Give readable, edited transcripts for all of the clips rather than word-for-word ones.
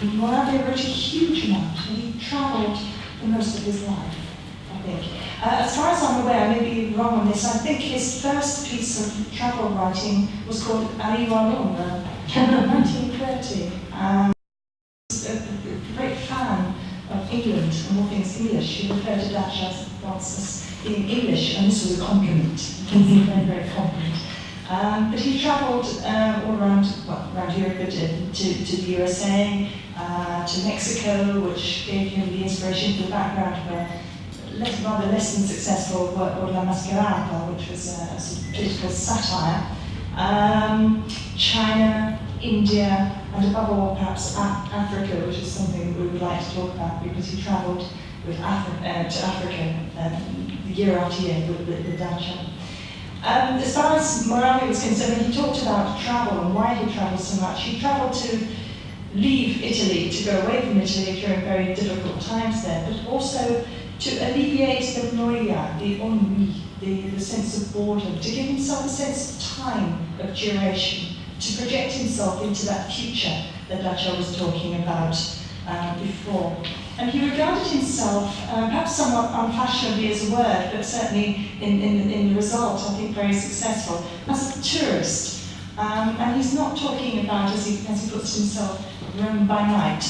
Moravia wrote a huge amount, and he travelled for most of his life, I think. As far as I'm aware, I may be wrong on this, I think his first piece of travel writing was called Arrivo a Londra, 1930. A great fan of England and all things English. He referred to Dacia as being English, and this was a compliment. It's a very, very compliment. But he travelled all around, well, around Europe, to the USA, to Mexico, which gave him the inspiration for the background where rather less than successful or La Mascherata, which was a sort of political satire. China, India, and above all, perhaps Africa, which is something that we would like to talk about because he travelled to Africa year after year with Dacia. As far as Moravia was concerned, he talked about travel and why he travelled so much. He travelled to leave Italy, to go away from Italy during very difficult times there, but also to alleviate the noia, the ennui, the sense of boredom, to give himself a sense of time, of duration, to project himself into that future that Dacia was talking about before. And he regarded himself, perhaps somewhat unfashionably as a word, but certainly in the result, I think very successful, as a tourist. And he's not talking about, as he puts himself, Rome by night.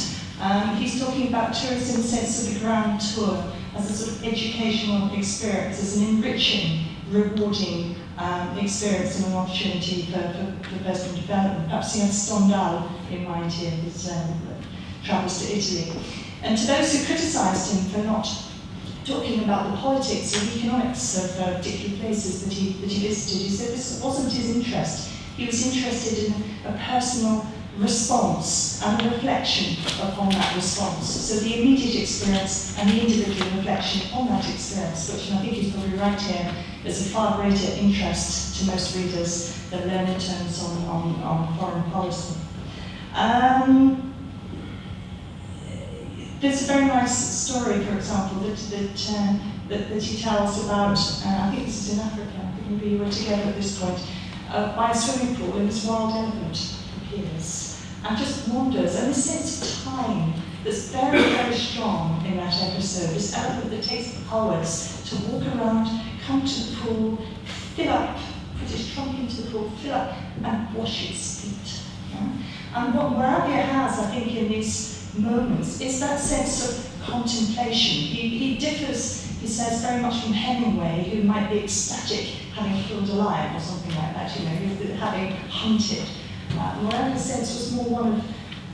He's talking about tourists in the sense of the grand tour, as a sort of educational experience, as an enriching, rewarding experience and an opportunity for personal development. Perhaps he had Stendhal in mind here, his travels to Italy. And to those who criticised him for not talking about the politics or the economics of particular places that he visited, he said this wasn't his interest. He was interested in a personal response and a reflection upon that response. So the immediate experience and the individual reflection on that experience, which, and I think he's probably right here, is a far greater interest to most readers than learning terms on foreign policy. There's a very nice story, for example, that he tells about, I think this is in Africa, I think maybe you were together at this point, by a swimming pool, and this wild elephant appears and just wanders, and this sense of time that's very, very strong in that episode, this elephant that takes the hours to walk around, come to the pool, fill up, put his trunk into the pool, fill up, and wash its feet. Yeah? And what Moravia has, I think, in these moments is that sense of contemplation. He differs, he says, very much from Hemingway, who might be ecstatic having killed a lion or something like that, you know, having hunted. Moravia's sense was more one of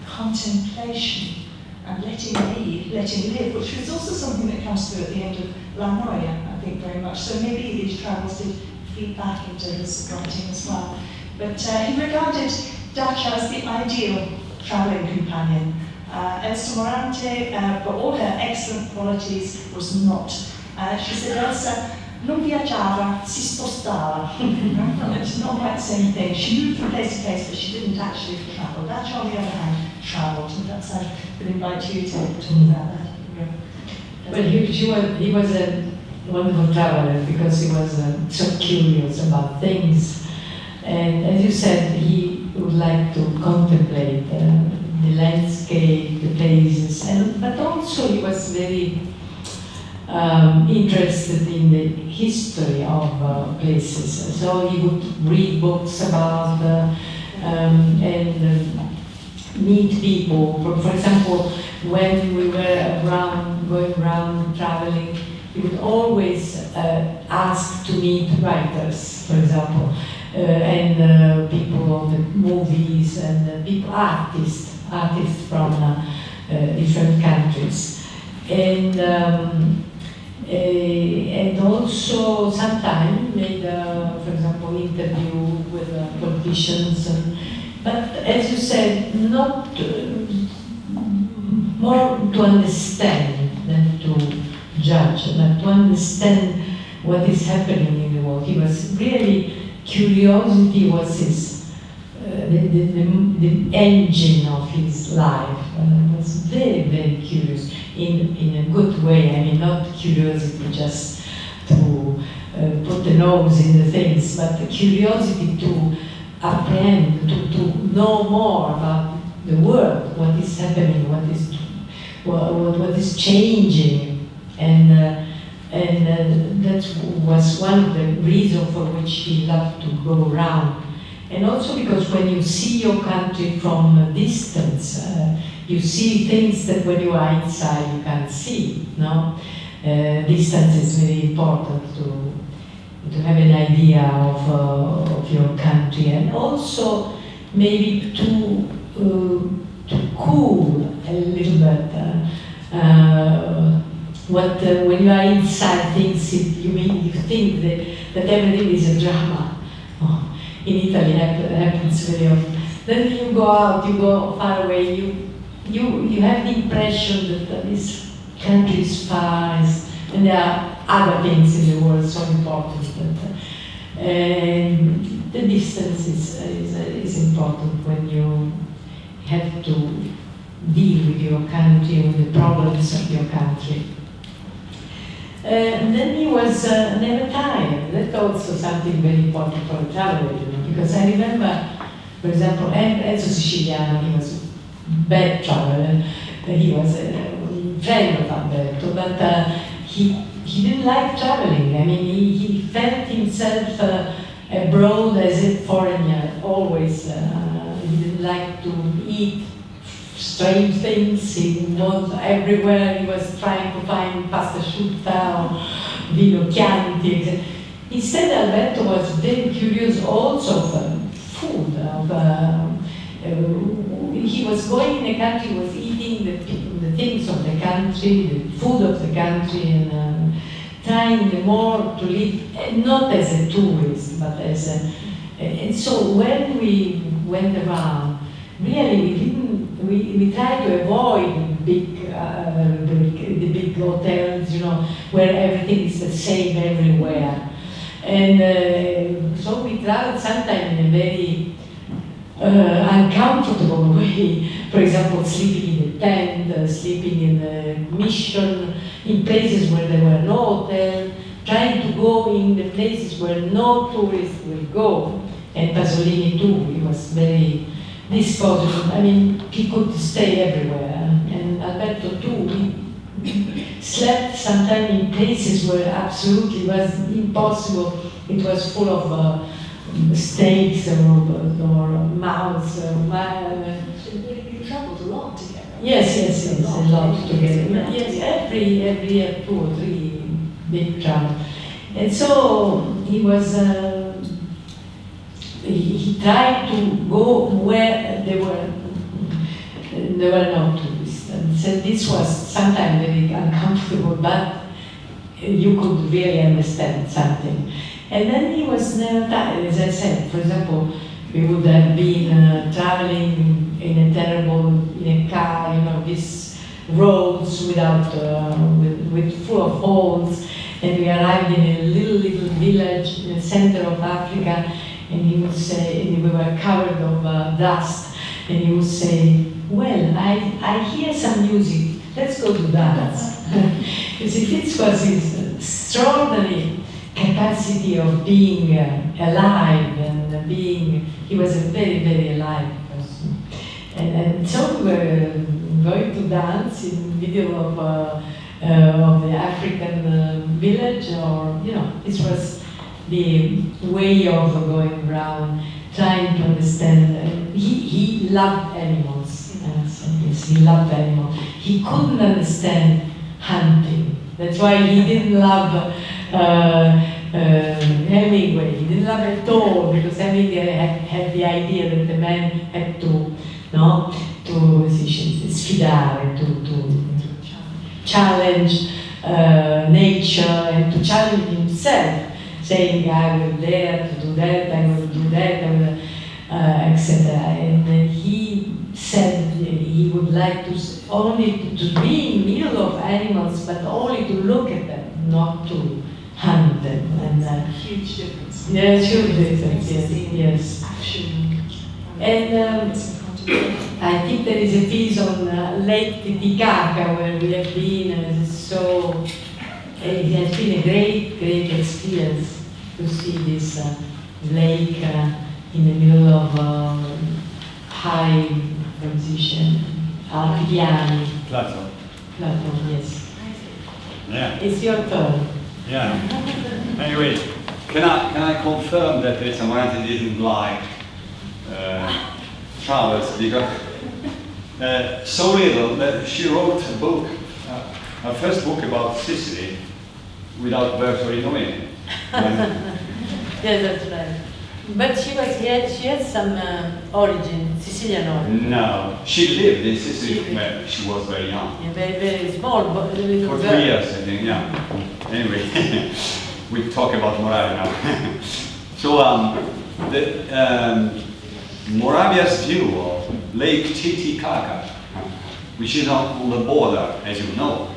contemplation and letting be, letting live, which was also something that comes through at the end of La Noia, I think, very much. So maybe these travels did feed back into his writing as well. But he regarded Dacia as the ideal travelling companion. Elsa Morante, for all her excellent qualities, was not. She said Elsa non viaggiava, si spostava. It's not quite the same thing. She moved from place to place, but she didn't actually travel. Dacia, on the other hand, travelled, and that's I would invite you to talk about that. Yeah. Well, he was a wonderful traveler because he was so curious about things. And as you said, he would like to contemplate the landscape, the places, but also he was very interested in the history of places. So he would read books about and meet people. For example, when we were going around traveling, he would always ask to meet writers, for example, and people of the movies and people, artists from different countries, and also sometimes made, for example, interview with politicians. But as you said, not more to understand than to judge, but to understand what is happening in the world. He was really, curiosity was his the engine of his life. Was very, very curious in a good way. I mean, not curiosity just to put the nose in the things, but the curiosity to apprehend, to know more about the world, what is happening, what is changing, and that was one of the reasons for which he loved to go around. And also because when you see your country from a distance, you see things that when you are inside you can't see. No, distance is very important to have an idea of your country, and also maybe to cool a little bit. When you are inside things, you think that everything is a drama. Oh, in Italy, it happens very often. Then you go out, you go far away, you have the impression that this country is far, and there are other things in the world so important. The distance is important when you have to deal with your country, with the problems of your country. And then he was never tired. That's also something very important for a traveler, because I remember, for example, Enzo Siciliano, he was a bad traveler. He was a friend of Alberto, but he didn't like traveling. I mean, he felt himself abroad as a foreigner, always. He didn't like to eat strange things. He was everywhere. He was trying to find pasta asciutta or vino chianti, etc. Instead, Alberto was very curious also of food. He was going in the country, was eating the things of the country, the food of the country, and trying more to live, not as a tourist, but as a... And so when we went around, really we tried to avoid the big hotels, where everything is the same everywhere. And so we traveled sometimes in a very uncomfortable way. For example, sleeping in a tent, sleeping in a mission, in places where there were no hotel, trying to go in the places where no tourists will go. And Pasolini too, he was very disposable. I mean, he could stay everywhere. And Alberto too, he slept sometimes in places where absolutely was impossible. It was full of snakes or mouse. You travelled a lot together. Yes, a lot together. Yes, every year 2 or 3 big travel. And so he was. He tried to go where there were no tourists. And so this was sometimes very uncomfortable, but you could really understand something. And then he was never tired, as I said. For example, we would have been traveling in a car, these roads without, with full of holes, and we arrived in a little village in the center of Africa, and he would say, and we were covered of dust, and he would say, well, I hear some music, let's go to dance. You see, this was his extraordinary capacity of being alive and he was a very, very alive person. And so we were going to dance in the middle of the African village, or, this was the way of going around, trying to understand. He loved animals. Yes, he loved animals. He couldn't understand hunting. That's why he didn't love Hemingway. He didn't love it at all, because Hemingway had the idea that the man had to sfidare, to challenge nature and to challenge himself, saying, I will dare to do that, I will do that, I will, etc. And he said he would like to only to be in the middle of animals, but only to look at them, not to hunt them. And huge difference. Yes, huge difference. Yes. Action. And I think there is a piece on Lake Titicaca where we have been. So it has been a great experience to see this lake in the middle of high musician, Alfidiani. Plato. Plato, yes. Yeah. It's your turn. Yeah. Anyway, can I confirm that Dacia Maraini didn't like travels because so little that she wrote a book, her first book about Sicily, without Bertolino in it. Yes, that's right. But she had some origin, Sicilian origin. No, she lived in Sicily when she was very young. Yeah, very small, but For 3 years, I think, yeah. Anyway, we talk about Moravia now. So, Moravia's view of Lake Titicaca, which is on the border, as you know,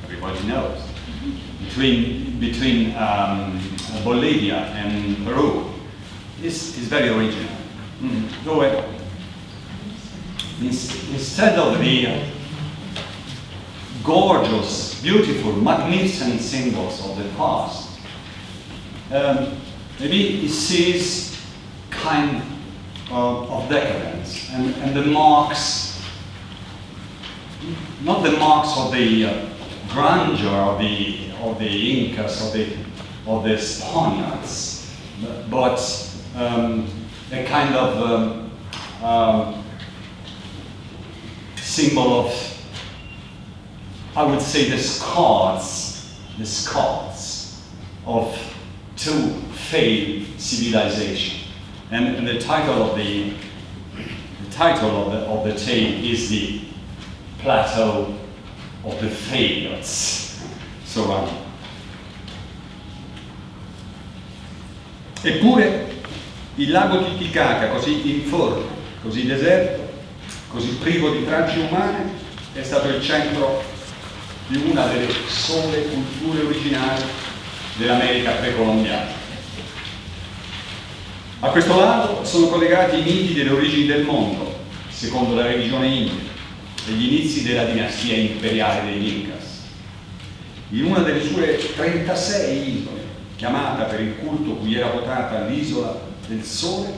everybody knows, between Bolivia and Peru, is very original. So, instead of the gorgeous, beautiful, magnificent symbols of the past, maybe it sees kind of decadence and the marks, not the marks of the grandeur of the Incas, of the Spaniards, but a kind of symbol of, I would say, the scars of two failed civilizations. And the title of the tale is the Plateau of the Failures. So, eppure il lago Titicaca, così informe, così deserto, così privo di tracce umane, è stato il centro di una delle sole culture originali dell'America precolombiana. A questo lago sono collegati i miti delle origini del mondo, secondo la religione india, e gli inizi della dinastia imperiale degli Incas. In una delle sue 36 isole, chiamata per il culto cui era votata l'isola del Sole,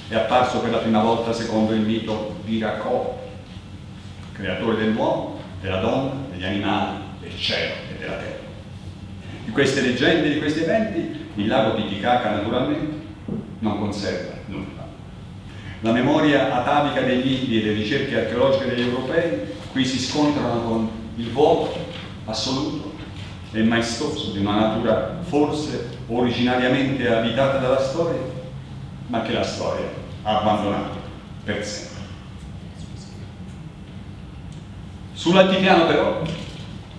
è apparso per la prima volta secondo il mito Viracò, creatore dell'uomo, della donna, degli animali, del cielo e della terra. Di queste leggende, di questi eventi, il lago Titicaca naturalmente non conserva nulla. La memoria atavica degli Indi e le ricerche archeologiche degli europei qui si scontrano con il vuoto assoluto e maestoso di una natura forse originariamente abitata dalla storia, ma che la storia ha abbandonato per sempre. Sull'altipiano però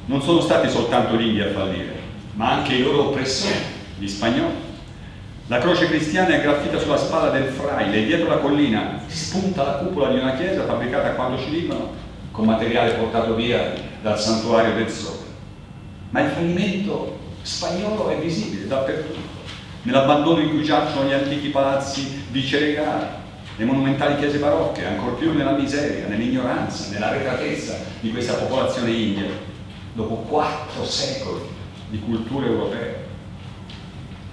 non sono stati soltanto gli Indi a fallire, ma anche i loro oppressori, gli spagnoli. La croce cristiana è graffita sulla spalla del fraile e dietro la collina spunta la cupola di una chiesa fabbricata a quanto ci dicono con materiale portato via dal santuario del Sole. Ma il fallimento spagnolo è visibile dappertutto, nell'abbandono in cui giacciono gli antichi palazzi viceregali, le monumentali chiese barocche, ancor più nella miseria, nell'ignoranza, nell'arretratezza di questa popolazione india, dopo 4 secoli di culture europee.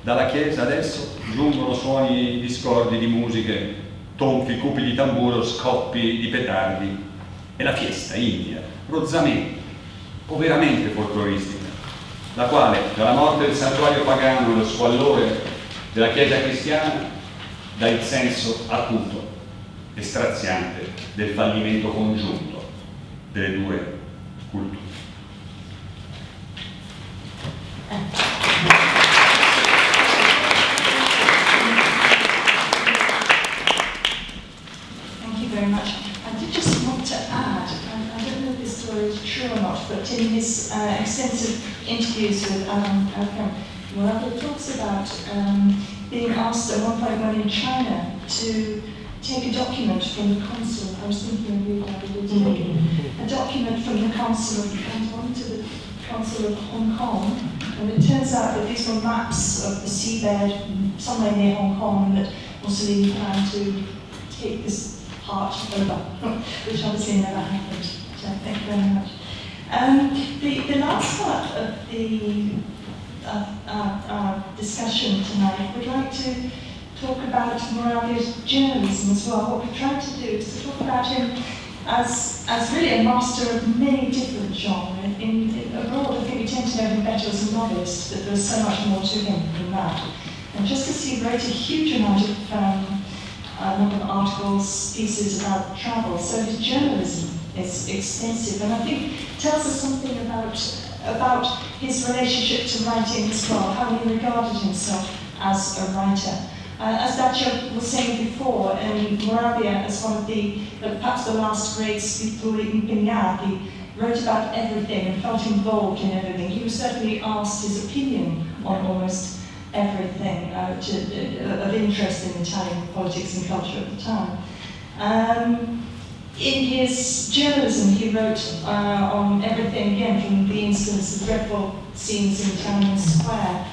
Dalla chiesa adesso giungono suoni discordi di musiche, tonfi, cupi di tamburo, scoppi di petardi e la fiesta india, rozzamente, poveramente folcloristica, la quale, dalla morte del santuario pagano e lo squallore della chiesa cristiana, dà il senso acuto e straziante del fallimento congiunto delle due culture. Very much. I did just want to add, I don't know if this story is true or not, but in his extensive interviews with Alberto Moravia talks about being asked at one point when in China to take a document from the consul. I was thinking of you, Davide, a document from the consul of Canton to the consul of Hong Kong, and it turns out that these were maps of the seabed somewhere near Hong Kong, and that Mussolini planned to take this part over, which obviously never happened. So thank you very much. The last part of the discussion tonight, we'd like to talk about Moravia's journalism as well. What we've tried to do is to talk about him as really a master of many different genres. Abroad, I think we tend to know him better as a novelist, but there's so much more to him than that. And just as he wrote a huge amount of number of articles, pieces about travel, so his journalism is extensive, and I think tells us something about his relationship to writing as well, how he regarded himself as a writer. As Dacia was saying before, Moravia, as one of the, perhaps the last great scrittori impegnati, wrote about everything and felt involved in everything. He was certainly asked his opinion on almost everything of interest in Italian politics and culture at the time. In his journalism, he wrote on everything, again, from the instance of dreadful scenes in Tiananmen Square,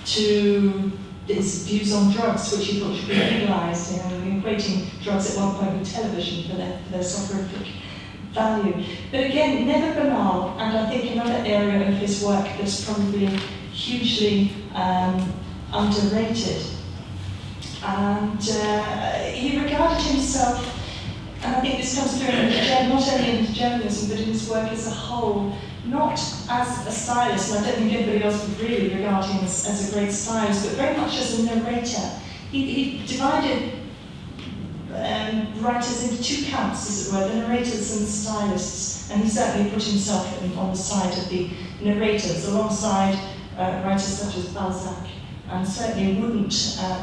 to his views on drugs, which he thought should be legalised, equating drugs at one point with television for their soporific value. But again, never banal, and I think another area of his work that's probably hugely underrated. And he regarded himself, and I think this comes through not only in his journalism, but in his work as a whole, not as a stylist, and I don't think anybody else would really regard him as a great stylist, but very much as a narrator. He divided writers into two camps, as it were, the narrators and the stylists, and he certainly put himself on the side of the narrators, alongside writers such as Balzac, and certainly wouldn't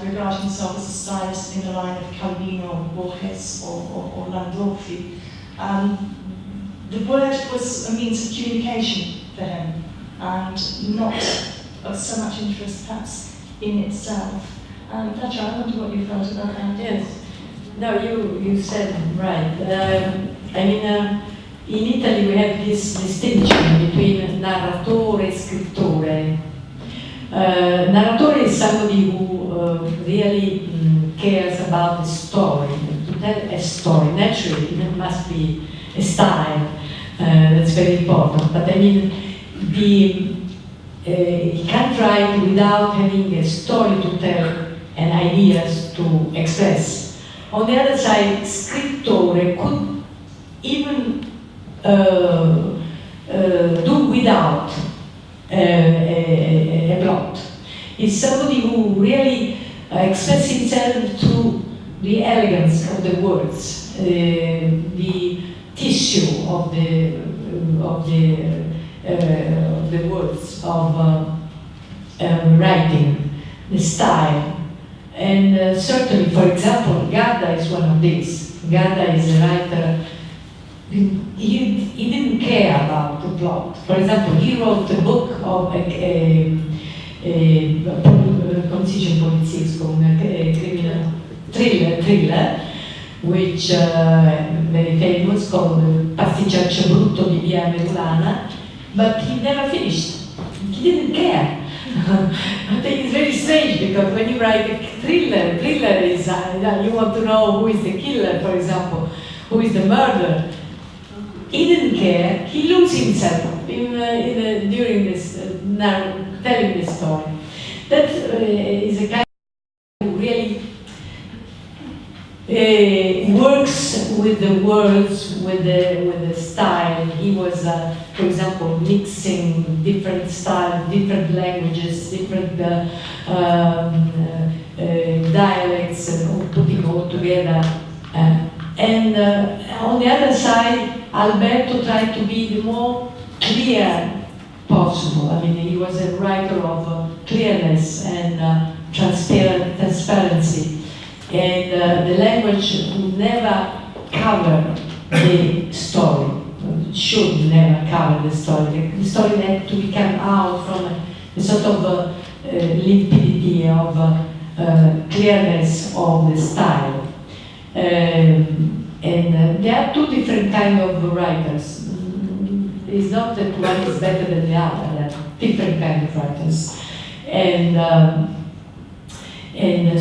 regard himself as a stylist in the line of Calvino, Borges, or Landolfi. The word was a means of communication for him, and not of so much interest perhaps in itself. Dacia, I wonder what you felt about that. Yes. No, you said right. I mean, in Italy we have this distinction between narratore and scrittore. Narratore is somebody who really cares about the story, to tell a story. Naturally, there must be a style that's very important. But I mean, he can't write without having a story to tell and ideas to express. On the other side, scrittore could even do without a plot. It's somebody who really expresses himself through the elegance of the words, the tissue of the words of writing, the style. And certainly, for example, Gadda is one of these. Gadda is a writer. He didn't care about the plot. For example, he wrote a book of composition poliziesco, criminal thriller, which very famous, called Pasticciaccio Brutto di Via Merulana, but he never finished. He didn't care. I think it's very strange, because when you write a thriller is, you want to know who is the killer, for example, who is the murderer. He didn't care. He loses himself during this, telling this story. That is a kind who really works with the words, with the style. He was, for example, mixing different styles, different languages, different dialects, and putting all together. And on the other side, Alberto tried to be the more clear possible. I mean, he was a writer of clearness and transparency. And the language would never cover the story, should never cover the story. The story had to come out from a sort of limpidity, of clearness of the style. And there are two different kinds of writers. It's not that one is better than the other, there are different kinds of writers. And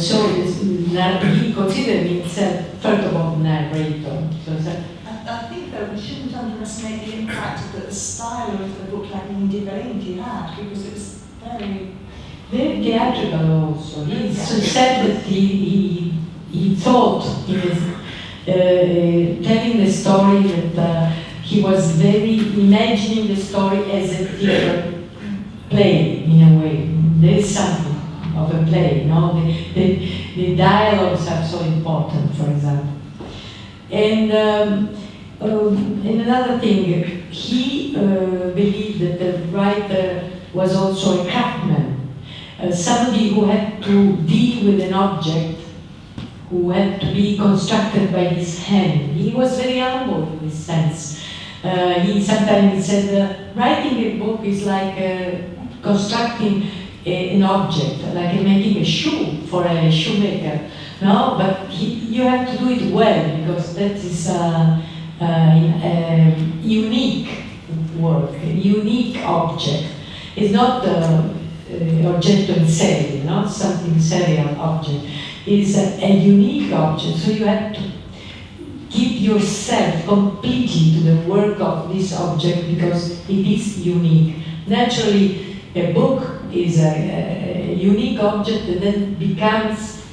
so he considered himself, first of all, narrator. So I think, though, we shouldn't underestimate the impact that the style of the book like Indifferenti had, because it was very very theatrical also. He said that he thought he was telling the story that he was very imagining the story as a theater play in a way. There is something of a play, no? The dialogues are so important, for example. And another thing, he believed that the writer was also a craftsman, somebody who had to deal with an object, who had to be constructed by his hand. He was very humble in this sense. He sometimes said, writing a book is like constructing an object, like making a shoe for a shoemaker. No, but you have to do it well, because that is unique work, a unique object. It's not oggetto in serie, not something serial object. It's a unique object, so you have to give yourself completely to the work of this object because it is unique. Naturally, a book is a unique object that then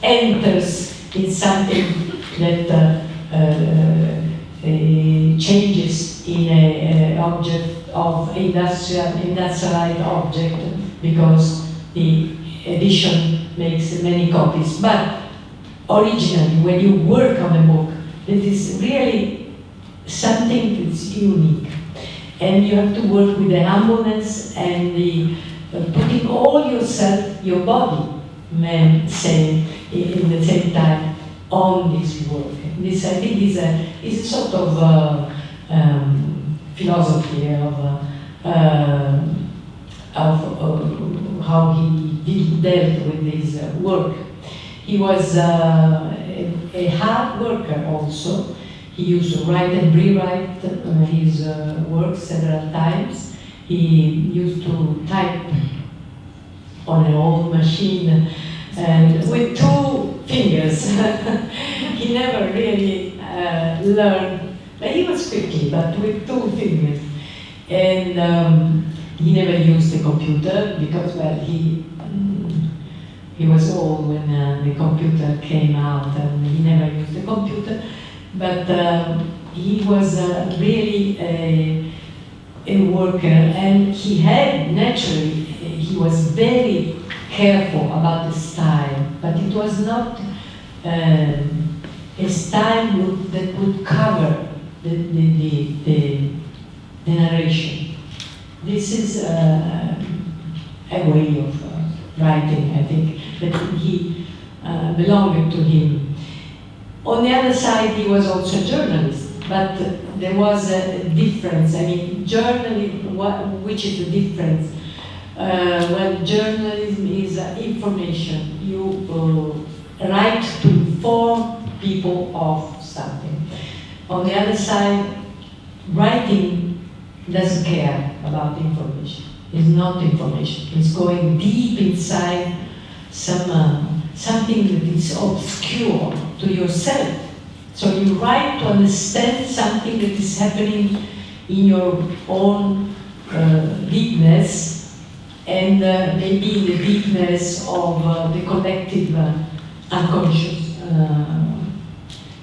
enters in something that changes in an object of industrialized object, because the edition makes many copies. But originally, when you work on a book, it is really something that's unique. And you have to work with the humbleness and the putting all yourself, your body, may say, in the same time, on this work. This, I think, is a sort of philosophy of how he dealt with his work. He was a hard worker also. He used to write and rewrite his work several times. He used to type on an old machine and with 2 fingers. He never really learned, but he was quickly, but with 2 fingers. And he never used the computer because, well, he was old when the computer came out, and he never used the computer. But he was really a worker, and he had, naturally, he was very careful about the style, but it was not a style that would cover the narration. This is a way of writing, I think, that he belonged to him. On the other side, he was also a journalist, but there was a difference. I mean, journalism, which is the difference? Well, journalism is information. You write to inform people of something. On the other side, writing doesn't care about information. It's not information. It's going deep inside something that is obscure to yourself. So you write to understand something that is happening in your own deepness, and maybe in the deepness of the collective unconscious.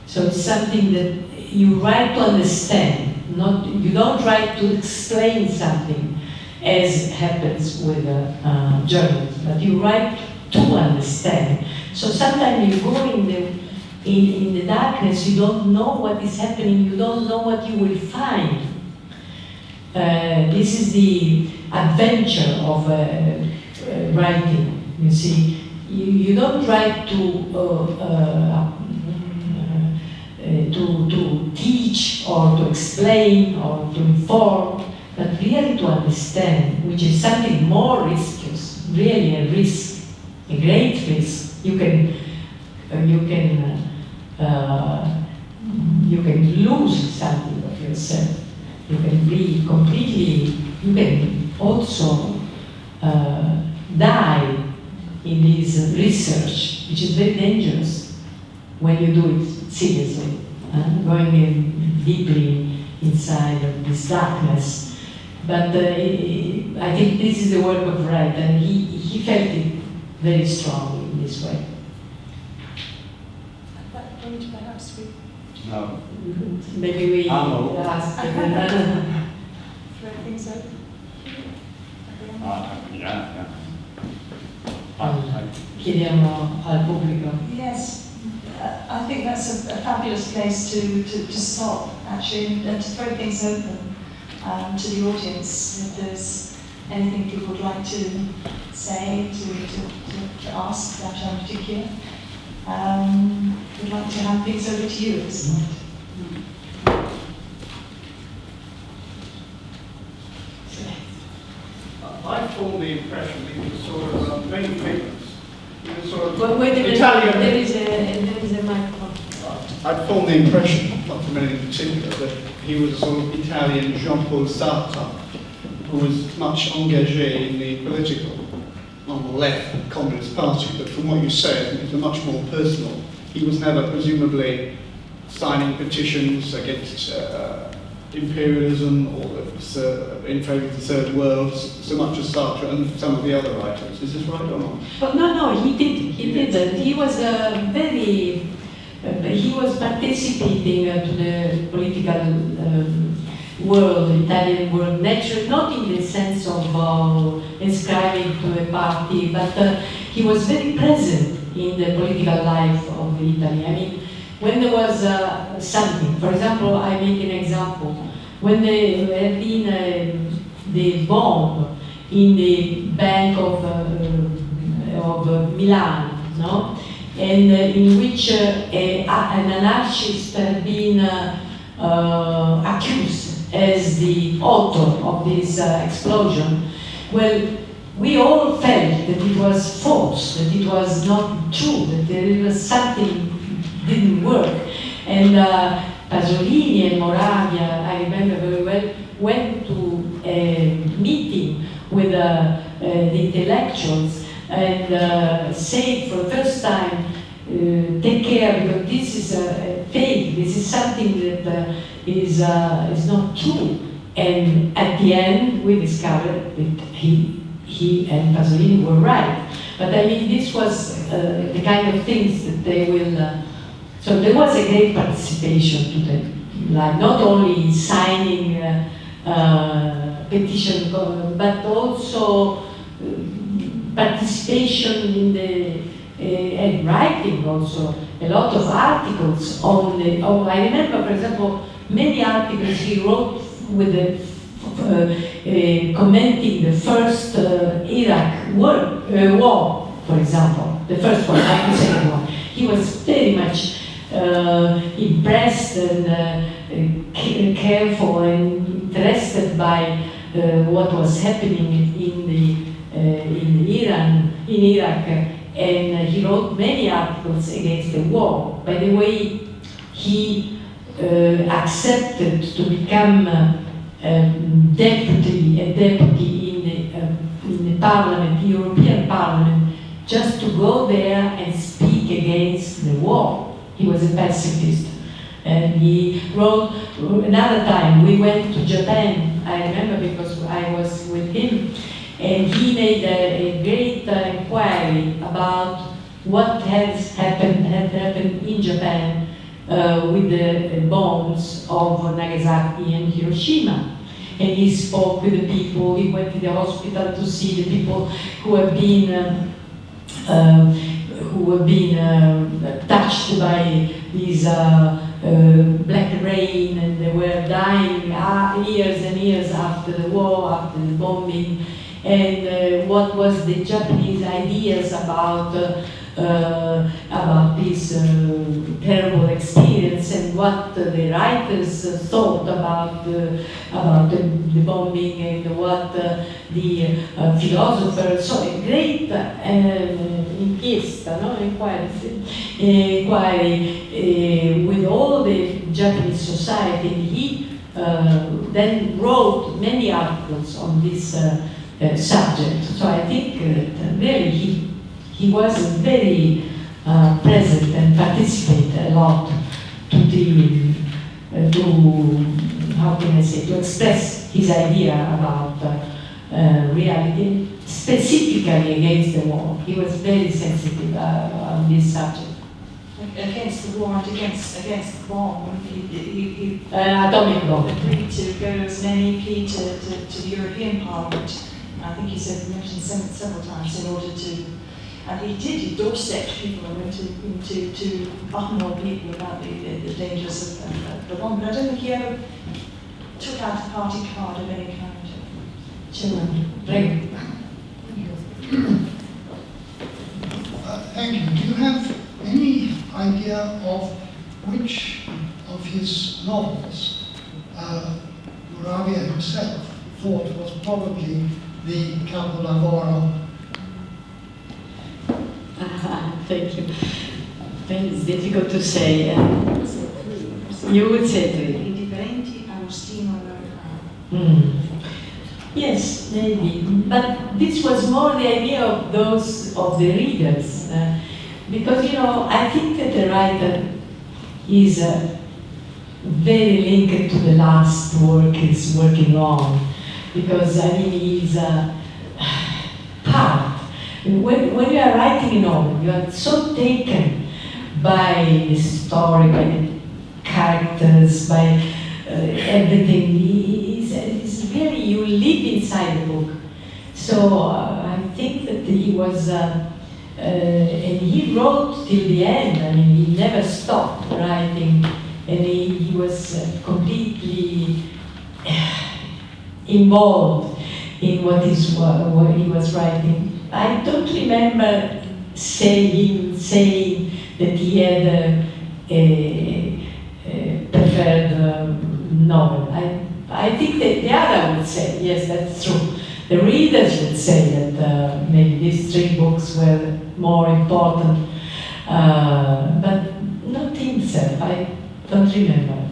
So it's something that you write to understand. You don't write to explain something, as happens with journalism, but you write to understand. So sometimes you go in the darkness, you don't know what is happening, you don't know what you will find. This is the adventure of writing, you see. You don't write to teach or to explain or to inform, but really to understand, which is something more risky, really a risk, a great risk. You can lose something of yourself. You can be completely, you can also die in this research, which is very dangerous when you do it seriously, going in deeply inside of this darkness. But I think this is the work of writer, and he felt it very strong in this way. At that point, perhaps we No. Maybe we no. ask throw things open. Yeah. chiediamo al pubblico. Yes, I think that's a fabulous place to stop, actually, and to throw things open to the audience. If there's anything people would like to say, to ask, Dacia in particular, we'd like to hand things over to you at this point. I formed the impression that he was sort of very famous. He was sort of But wait a minute, Italian. there is a microphone. I formed the impression, not from anything particular, that he was a sort of Italian Jean-Paul Sartre, who was much engagé in the political, on the left of the Communist Party. But from what you say, I think it's a much more personal. He was never presumably signing petitions against imperialism or in favour of the Third World, so much as Sartre and some of the other writers. Is this right or not? But no, he didn't. He was very. He was participating to the political world, Italian world, naturally, not in the sense of inscribing to a party, but he was very present in the political life of Italy. I mean, when there was something, for example, I make an example, when there had been the bomb in the Bank of Milan, no? And in which an anarchist had been accused as the author of this explosion. Well, we all felt that it was false, that it was not true, that there was something didn't work. And Pasolini and Moravia, I remember very well, went to a meeting with the intellectuals and said for the first time, take care, because this is a fake, this is something that is not true. And at the end, we discovered that he and Pasolini were right. But I mean, this was the kind of things that they will... so there was a great participation to the life, not only signing petition, but also participation in the and writing also a lot of articles on the. Oh, I remember, for example, many articles he wrote with the commenting the first Iraq war, for example, the first one, not the second one. He was very much impressed and careful and interested by what was happening in Iraq, and he wrote many articles against the war. By the way, he accepted to become a deputy in the Parliament, European Parliament, just to go there and speak against the war. He was a pacifist. And he wrote, another time we went to Japan, I remember because I was with him, and he made a great inquiry about what had happened in Japan with the bombs of Nagasaki and Hiroshima. And he spoke with the people, he went to the hospital to see the people who have been touched by these black rain, and they were dying years and years after the war, after the bombing. And what was the Japanese ideas about this terrible experience, and what the writers thought about the bombing, and what the philosophers. So a great inquiry with all the Japanese society. And he then wrote many articles on this subject. So I think that really he was very present and participated a lot to how can I say, to express his idea about reality, specifically against the war. He was very sensitive on this subject. Against the war and against the bomb, he Atomic bomb. agreed to go as an MEP to the European Parliament. I think he said mentioned several times in order to, and he did. He doorstepped people and went to buttonhole people about the dangers of the bomb. But I don't think he ever took out a party card of any kind. Sharon, thank you. Do you have any idea of which of his novels Moravia himself thought was probably the capolavoro? Thank you. It's difficult to say. You would say three. Yes, maybe. But this was more the idea of those of the readers, because I think that the writer is very linked to the last work he's working on, because he's part. When you are writing a novel, you are so taken by the story, by the characters, by everything. It's really, you live inside the book. So I think that he was, and he wrote till the end. I mean, he never stopped writing, and he was completely involved in what he was writing. I don't remember saying that he had a preferred novel. I think that the other would say, yes, that's true. The readers would say that maybe these three books were more important, but not himself. I don't remember.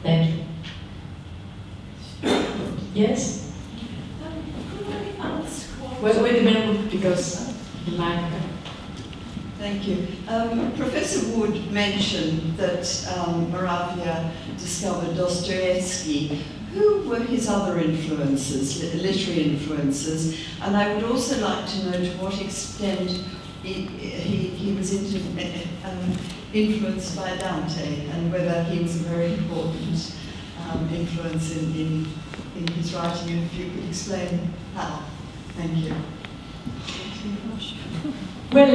Thank you. Yes? Wait a minute, because the mic. Thank you. Professor Wood mentioned that Moravia discovered Dostoevsky. Who were his other influences, literary influences? And I would also like to know to what extent he was influenced by Dante, and whether he was a very important influence in his writing, and if you could explain how. Thank you. Well,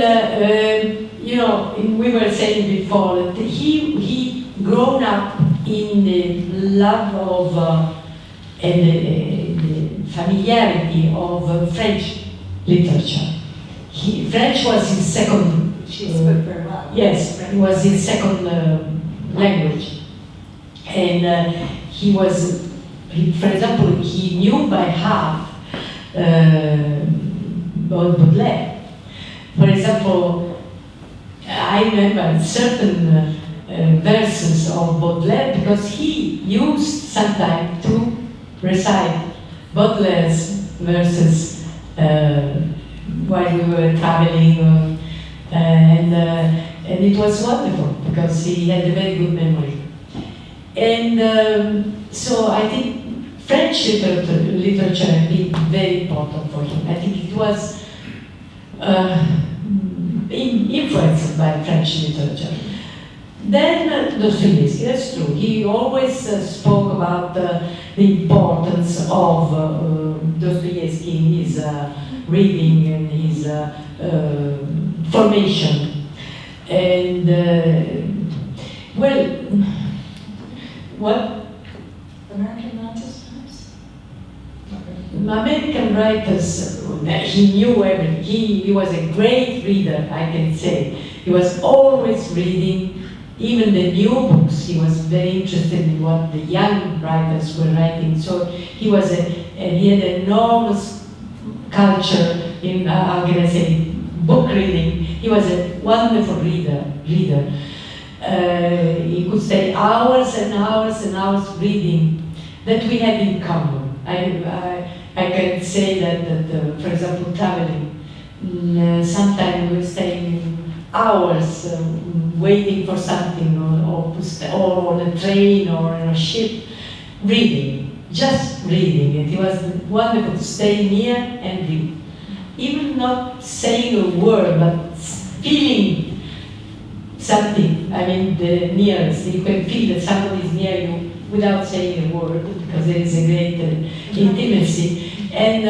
we were saying before that he grown up in the love of and the familiarity of French literature. French was his second. She spoke very well. Yes, it was his second language, and he was, for example, he knew by heart Baudelaire. For example, I remember certain verses of Baudelaire because he used sometimes to recite Baudelaire's verses while we were traveling, and it was wonderful because he had a very good memory. And so I think French literature had been very important for him. I think it was influenced by French literature. Then Dostoevsky, that's true. He always spoke about the importance of Dostoevsky in his reading and his formation. And, well, what? American writers, perhaps? American writers, he knew everything. He was a great reader, I can say. He was always reading, even the new books. He was very interested in what the young writers were writing. So he was he had enormous culture in, how can I say, book reading. He was a wonderful reader. He could stay hours and hours and hours reading. That we had in common. I can say that for example, traveling, sometimes we were staying hours waiting for something, or on a train or on a ship, reading. just reading it. It was wonderful to stay near and read. Even not saying a word, but feeling something. I mean, the nearest. You can feel that somebody is near you without saying a word, because there is a great intimacy. And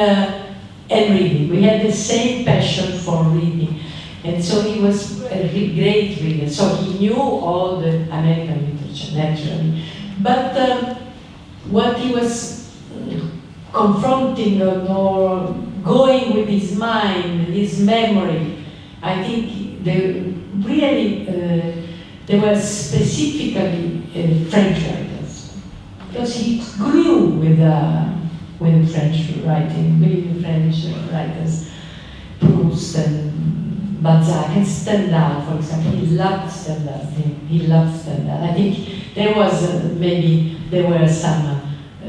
reading. We had the same passion for reading. And so he was a great reader. So he knew all the American literature, naturally. But what he was confronting or going with his mind, his memory, I think they really, they were specifically French writers. Because he grew with French writing, with French writers, Proust and Balzac and Stendhal, for example. He loved Stendhal. He loved Stendhal. I think there was maybe there were some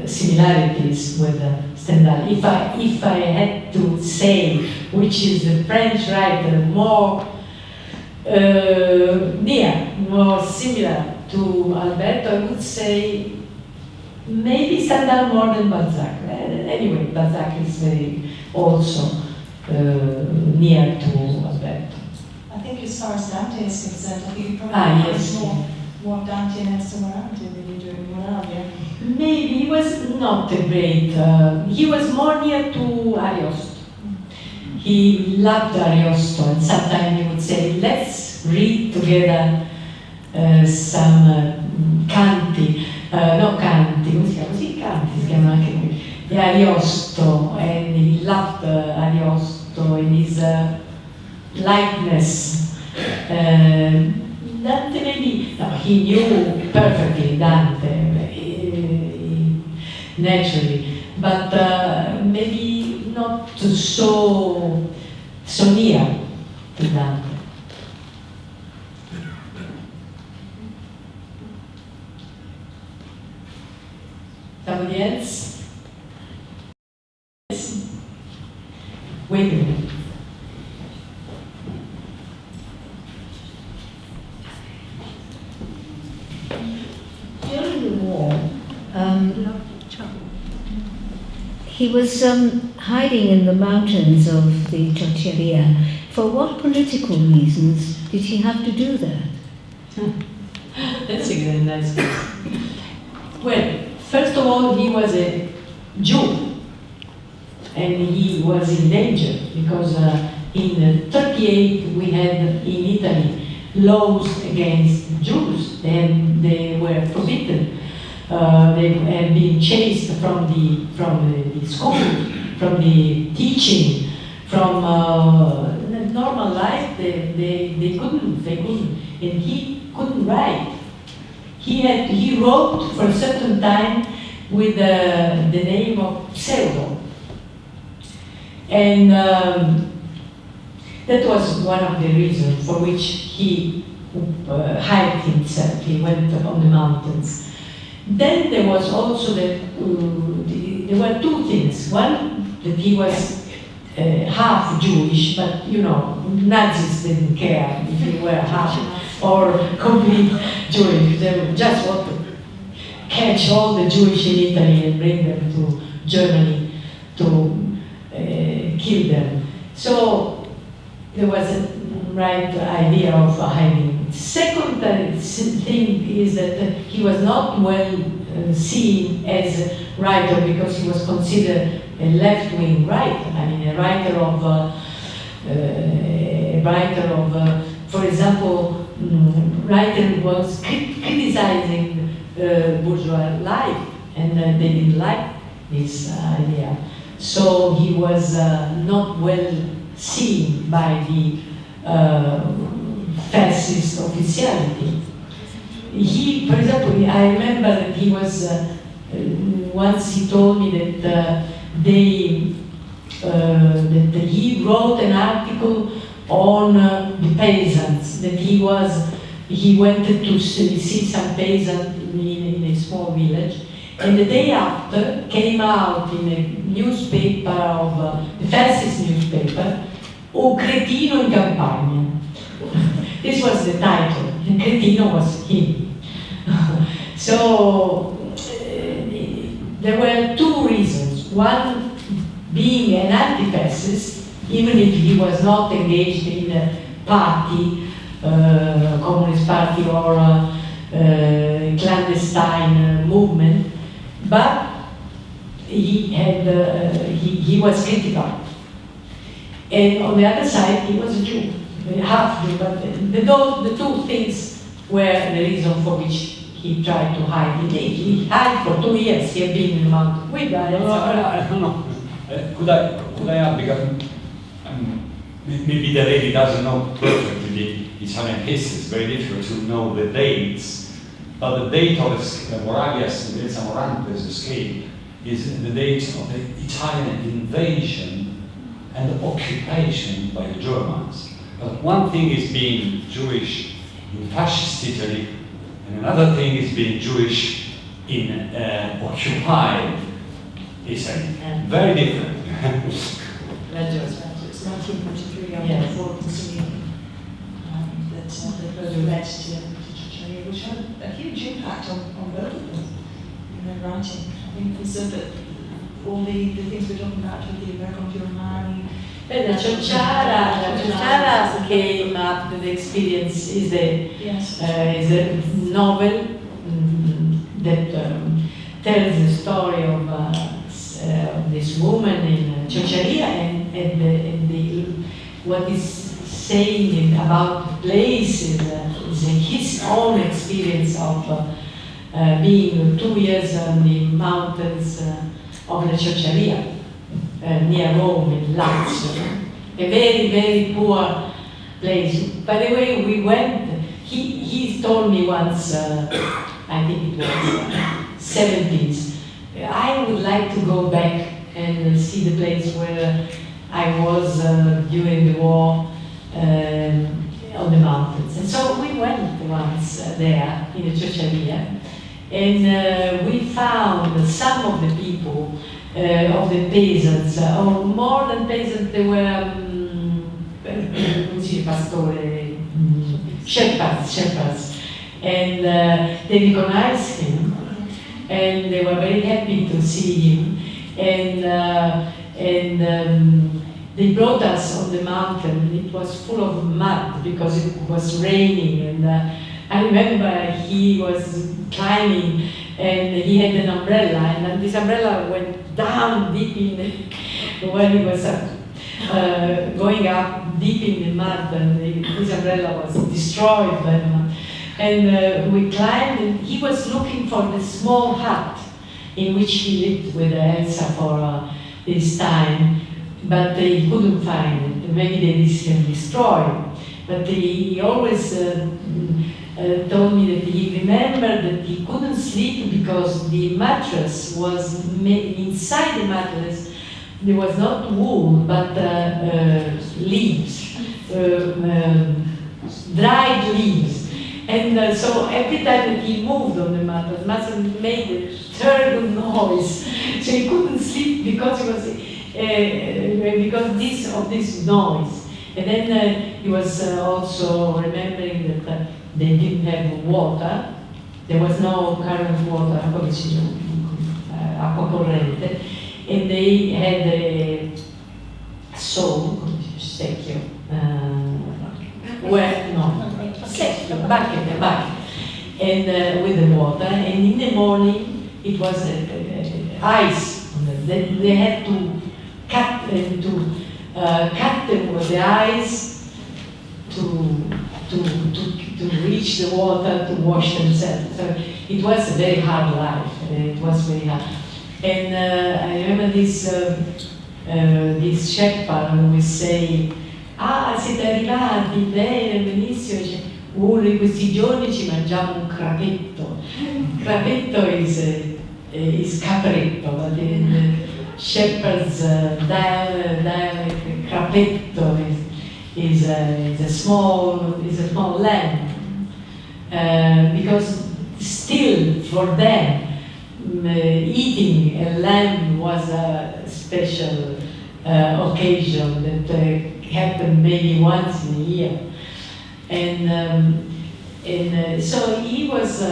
similarities with Stendhal. If I had to say which is the French writer more near, more similar to Alberto, I would say maybe Stendhal more than Balzac. Anyway, Balzac is very also near to Alberto. I think as far as Dante is concerned, I think you probably yes. more Dante and Morante than you do in Moravia. Maybe he was not a great, he was more near to Ariosto. He loved Ariosto, and sometimes he would say, let's read together some canti, no canti, come si chiama? Sì, canti si chiamano anche qui, di Ariosto, and he loved Ariosto and his lightness. Dante maybe, no, he knew perfectly Dante, naturally, but maybe not so near to Dante. Somebody else? Yes. Wait a minute. During the war, he was hiding in the mountains of the Ciociaria. For what political reasons did he have to do that? That's a very nice question. Well, first of all, he was a Jew, and he was in danger because in 38 we had in Italy laws against Jews, and they were forbidden. They had been chased from the school, from the teaching, from normal life. They couldn't, and he couldn't write. He wrote for a certain time with the name of pseudo, and that was one of the reasons for which he hid himself. He went on the mountains. Then there was also that there were two things. One, that he was half Jewish, but you know, Nazis didn't care if you were half or complete Jewish. They just want to catch all the Jewish in Italy and bring them to Germany to kill them. So there was a right idea of hiding. Second thing is that he was not well seen as a writer because he was considered a left-wing writer. I mean, a writer of, for example, writer was criticizing bourgeois life, and they didn't like this idea. So he was not well seen by the fascist officiality. He, for example, I remember that he was, once he told me that that he wrote an article on the peasants, that he wanted to see some peasant in a small village, and the day after came out in a newspaper of the fascist newspaper, O cretino in campagna. This was the title, and cretino was him. So there were two reasons. One being an anti-fascist, even if he was not engaged in a party, Communist Party or clandestine movement, but he was critical. And on the other side, he was a Jew, half Jew, but the two things were the reason for which he tried to hide. He hid for 2 years. He had been in the mountain with I don't know. Could I add, because maybe the lady doesn't know perfectly the Italian history. It's very difficult to know the dates. But the date of Moravia's and Dacia Marante's escape is the date of the Italian invasion and occupation by the Germans. But one thing is being Jewish in fascist Italy, and another thing is being Jewish in occupied Italy. Very different. It's 1943 on the Fort Sicilian that led to Chechnya, which had a huge impact on both of them in their writing. I think he said that all the things we're talking about with the Racconti Romani. The Ciociara came after the experience, is a novel that tells the story of this woman in Ciociaria and what is saying about the place is his own experience of being 2 years on the mountains of the Ciociaria. Near Rome in Lazio, a very, very poor place. By the way, we went, he told me once, I think it was 70s, I would like to go back and see the place where I was during the war on the mountains. And so we went once there in the Ciociaria, and we found some of the people of the peasants, or more than peasants, they were shepherds, and they recognized him, and they were very happy to see him, and they brought us on the mountain. It was full of mud because it was raining, and I remember he was climbing and he had an umbrella, and this umbrella went down deep in when he was going up deep in the mud, and his umbrella was destroyed by the mud. And we climbed, and he was looking for the small hut in which he lived with Elsa for this time, but he couldn't find it. Maybe they destroyed. But he always told me that he remembered that he couldn't sleep because the mattress was made inside the mattress. There was not wool, but leaves, dried leaves. And so every time that he moved on the mattress made a terrible noise. So he couldn't sleep because he was because of this noise. And then he was also remembering that they didn't have water. There was no current water, acqua corrente, and they had a soul, secchio, a bucket, and with the water. And in the morning, it was ice. They had to cut them with the ice to reach the water to wash themselves. So it was a very hard life. It was very hard. And I remember this shepherd who would say, "Ah, siete arrivati, bene, benissimo." In questi giorni ci mangiamo un crapetto. Crapetto is capretto, but in shepherd's dialect, crapetto is a small lamb, because still for them eating a lamb was a special occasion that happened maybe once in a year, and so he was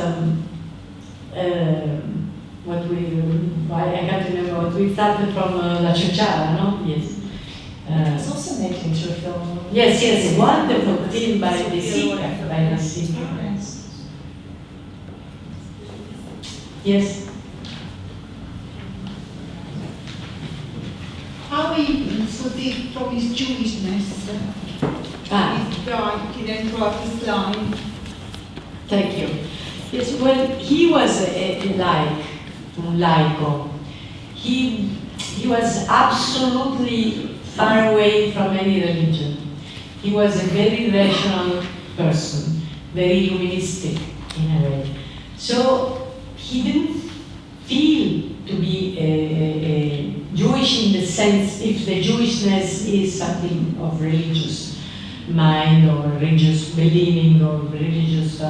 I can't remember what we started from La Ciociara, no? Yes. It's also made into a film. Yes, yes, wonderful film by De Sica. Yes. How influenced was he from his Jewishness? His right, he then brought his line. Thank you. Yes, well, he was a laico. He was absolutely far away from any religion. He was a very rational person, very humanistic in a way. So he didn't feel to be a Jewish in the sense if the Jewishness is something of religious mind or religious believing or religious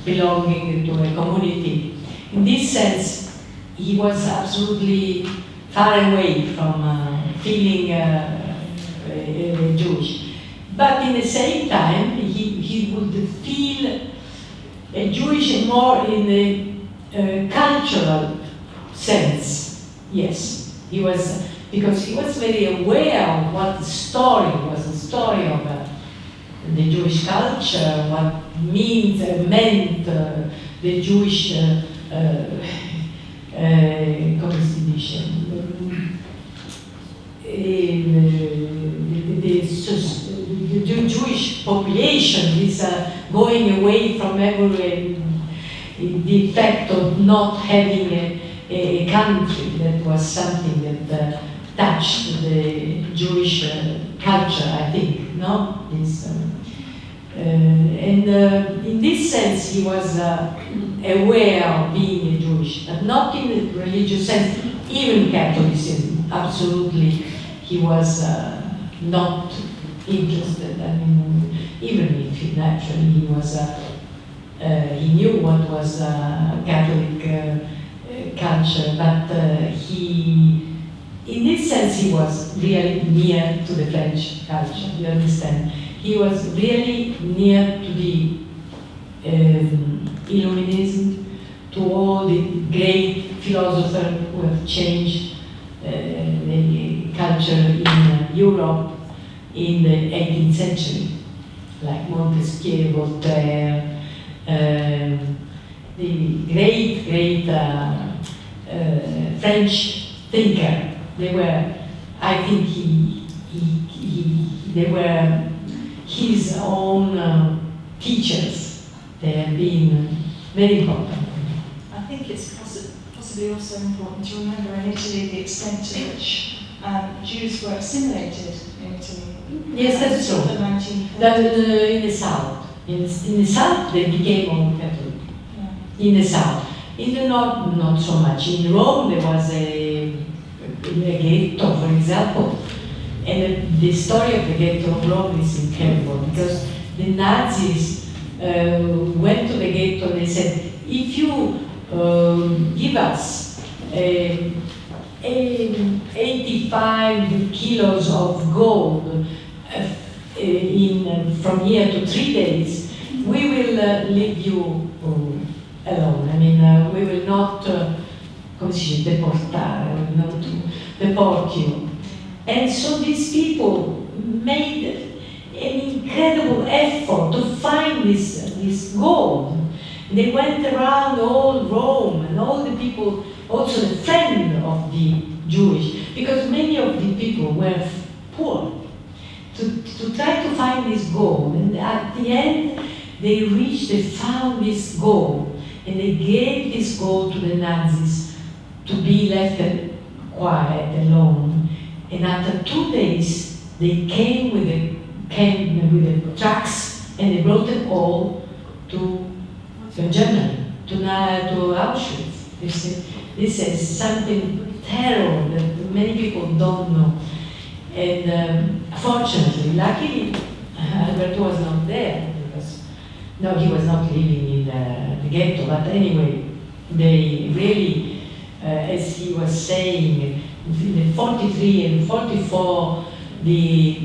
belonging to a community. In this sense, he was absolutely far away from feeling Jewish. But in the same time, he would feel Jewish more in the cultural sense. Yes, he was, because he was very aware of what the story was, the story of the Jewish culture, what meant the Jewish, come si dice, the Jewish population is going away from everywhere, the effect of not having a country. That was something that touched the Jewish culture, I think, no? In this sense, he was aware of being a Jewish, but not in the religious sense, even Catholicism, absolutely. He was not interested. I mean, even if naturally he was, he knew what was Catholic culture, but in this sense, he was really near to the French culture. You understand? He was really near to the Illuminism, to all the great philosophers who have changed the culture in Europe in the 18th century, like Montesquieu, Voltaire, the great French thinker. They were, I think, they were his own teachers. They have been very important. I think it's possibly also important to remember in Italy the extent to which Jews were assimilated in Italy. Yes, that's true. The 1940s. That in the south. In the south, they became all Catholic. Yeah. In the south. In the north, not so much. In Rome, there was a ghetto, for example. And the story of the ghetto of Rome is incredible, because the Nazis went to the ghetto and they said, if you give us 85 kilos of gold from here to 3 days, we will leave you alone. I mean, we will not, come si dice, deportare, we will not deport you. And so these people made an incredible effort to find this gold. They went around all Rome and all the people, also the friend of the Jewish, because many of the people were poor, to try to find this gold. And at the end, they found this gold, and they gave this gold to the Nazis to be left quiet, alone. And after 2 days, they came with the trucks, and they brought them all to Germany, to Auschwitz. You see, this is something terrible that many people don't know. And fortunately, luckily, Alberto was not there, because he was not living in the ghetto. But anyway, they really, as he was saying, in 43 and 44, the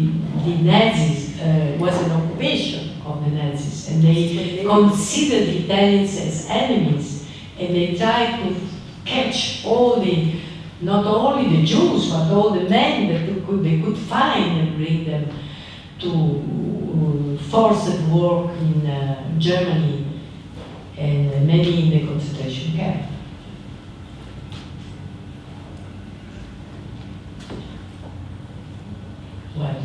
Nazis was an occupation of the Nazis, and they considered the Italians as enemies, and they tried catch all the, not only the Jews, but all the men that they could find and bring them to forced work in Germany and many in the concentration camp. Well,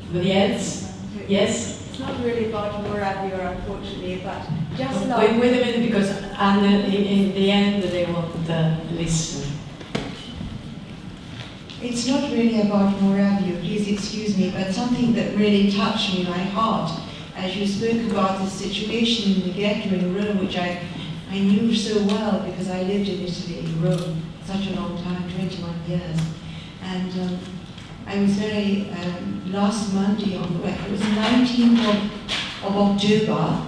anybody else? Yes? It's not really about Moravia, unfortunately, but just Wait, like... wait a minute, because in the end they want to listen. It's not really about Moravia, please excuse me, but something that really touched me in my heart as you spoke about the situation in the ghetto in Rome, which I knew so well because I lived in Italy, in Rome, such a long time, 21 years. And I was very, last Monday, it was the 19th of October,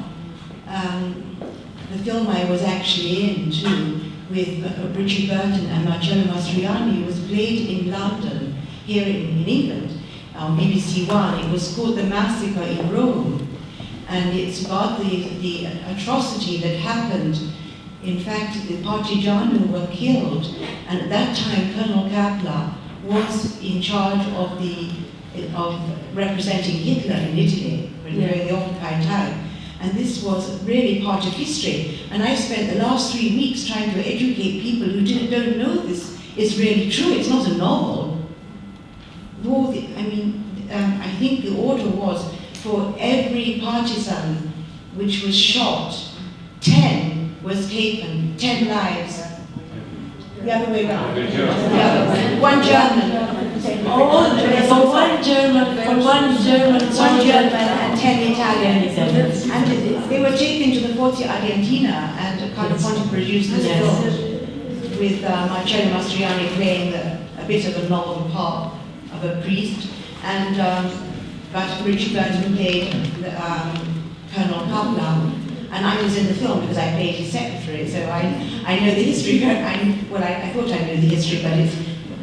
the film I was actually in too, with Richard Burton and Marcello Mastroianni, was played in London, here in England, on BBC One. It was called The Massacre in Rome, and it's about the atrocity that happened. In fact, the Partigiani were killed, and at that time Colonel Kapla was in charge of representing Hitler in Italy during the occupied time. And this was really part of history. And I've spent the last 3 weeks trying to educate people who don't know this is really true. It's not a novel. I think the order was for every partisan which was shot, 10 was taken, 10 lives. The other way around. One German. For one German and 10 Italians. And they were taken to the Forza Argentina and kind of wanted to produce this film with Marcello Mastroianni playing a bit of a novel part of a priest, and but Richard Burton played Colonel Kapla. And I was in the film because I played his secretary, so I know the history. I thought I knew the history, but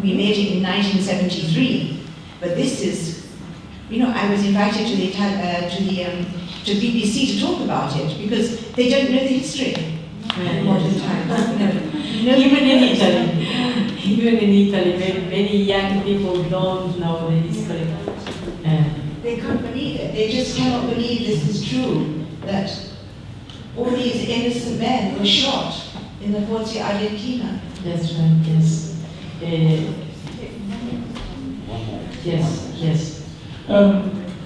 we made it in 1973. But this is, I was invited to BBC to talk about it because they don't know the history. Modern times. Even in Italy, many young people don't know the history. They can't believe it. They just cannot believe this is true. That all these innocent men were shot in the Forza Argentina. That's right, yes. Yes.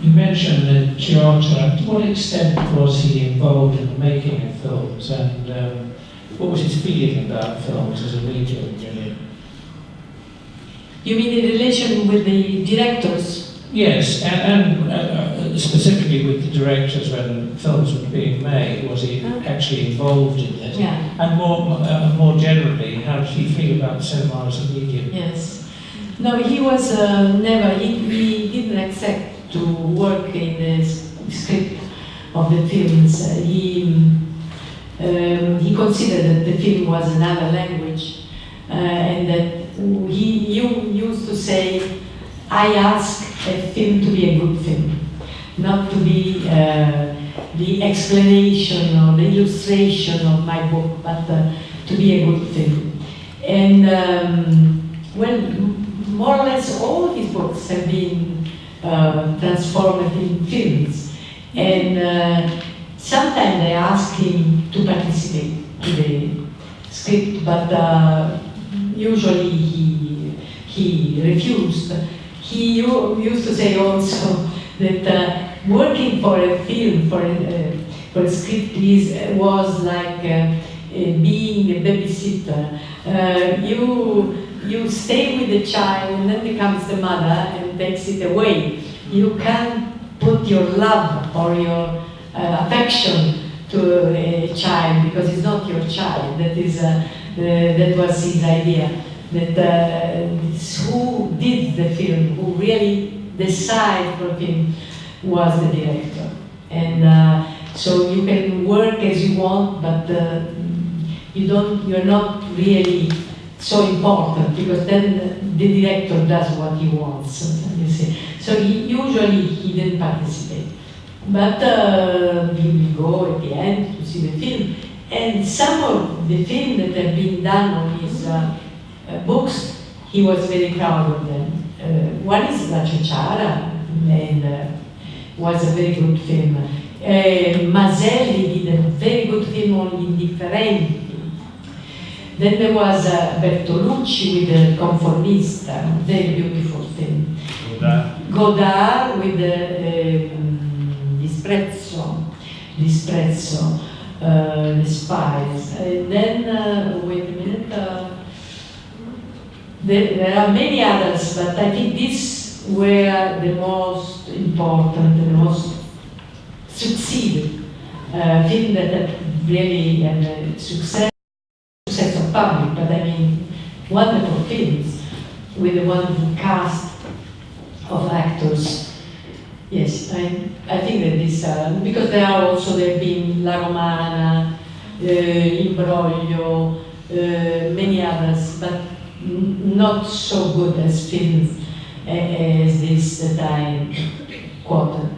You mentioned Giorgio. To what extent was he involved in the making of films, and what was his feeling about films as a medium, really? You mean in relation with the directors? Yes, and specifically with the directors when films were being made, was he actually involved in it? Yeah. And more generally, how did he feel about cinema as a medium? Yes. No, he was never, he didn't accept to work in the script of the films. He considered that the film was another language, and that he used to say, I ask a film to be a good film, not to be the explanation or the illustration of my book, but to be a good film. And well, more or less all his books have been transformed in films. And sometimes I ask him to participate to the script, but usually he refused. He used to say also that working for a film, for a script, was like being a babysitter. You stay with the child, and then becomes the mother and takes it away. You can't put your love or your affection to a child because it's not your child. That was his idea. That who did the film, who really decided for film, was the director. And so you can work as you want, but you're not really so important, because then the director does what he wants, you see. So usually he didn't participate. But he will go at the end to see the film. And some of the films that have been done on his books, he was very proud of them. One is La Ciociara, and was a very good film. Maselli did a very good film on Indifferenti. Then there was Bertolucci with the Conformista, very beautiful film. Godard with Disprezzo, The Spies. And then, wait a minute, there are many others, but I think these were the most important, the most succeeded film that really had success of public, but I mean wonderful films with a wonderful cast of actors. Yes, I think that this, because there have been La Romana, Imbroglio, many others, but not so good as films as this that I quoted.